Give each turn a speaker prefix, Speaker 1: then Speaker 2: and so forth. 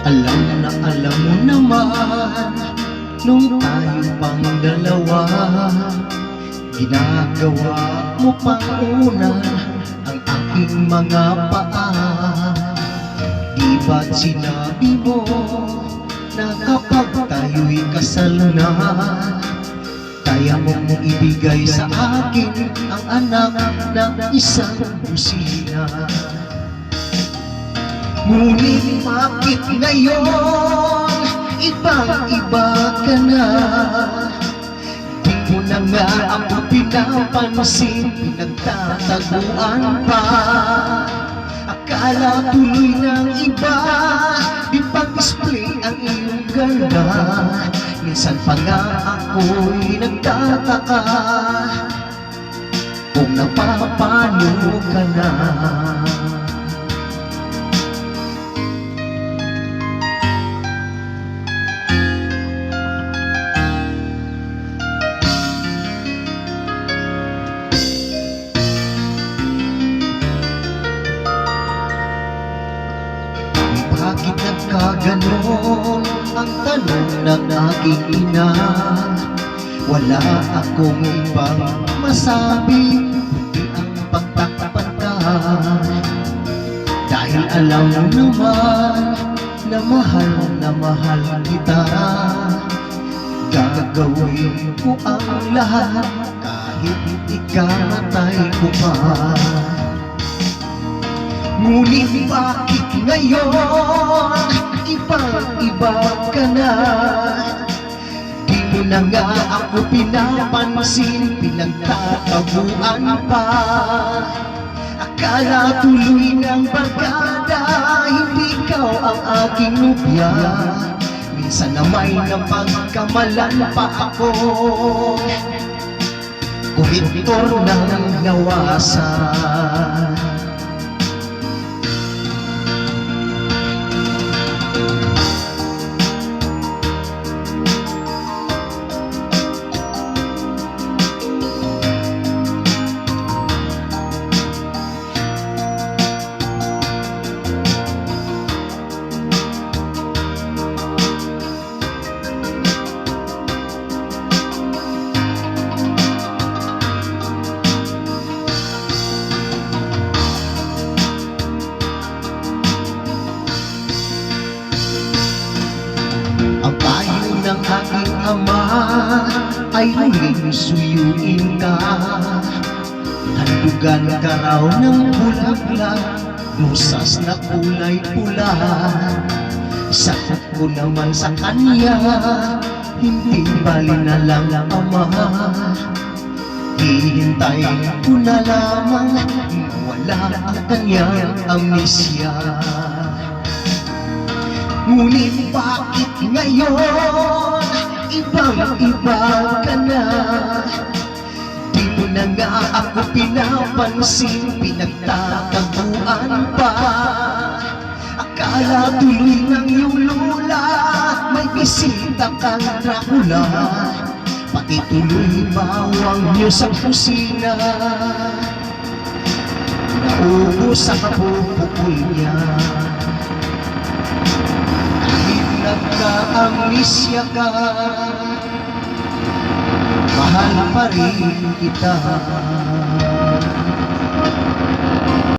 Speaker 1: Alam mo naman, nung tayo pang dalawa, ginagawa mo pang una ang aking mga paa. Di ba't sinabi mo na kapag tayo'y kasal na, kaya mong ibigay sa akin ang anak ng isang busina? Ngunit bakit ngayon ibang-iba ka na? Di mo na nga ako pinapansin, pinagtataguan pa. Akala tuloy ng iba, di pag-display ang iyong ganda. Minsan pa nga ako'y nagtataka kung napapano ka na. Bakit nagkaganon ang tanong ng aking ina? Wala akong ibang masabi kundi ang pagtakpan ka. Dahil alam mo naman na mahal kita. Gagawin ko ang lahat kahit ikamatay ko pa. Ngunit bakit ngayon ibang-iba ka na? Di mo na nga ako pinapansin, pinagtataguan pa. Akala tuloy ng barkada, hindi ikaw ang aking nobya. Minsan na may napagkamalan pa ako, kumitor ng nawasan. Ang payo ng aking ama ay huling suyuin ka. Handugan ka raw ng bulaklak, musas na kulay pula. Sagot ko naman sa kanya, hindi bali na lang ama. Hihintayin ko na lamang wala ang kanyang amnesya. Ngunit bakit ngayon ibang-iba ka na? Di mo na nga ako pinapansin, pinagtataguan pa. Akala tuloy ng iyong lula may bisita kang Dracula. Pati tuloy bawang niyo sa kusina, naubos sa kapupukul niya. Nagka-amnesya ka, mahal pa rin kita.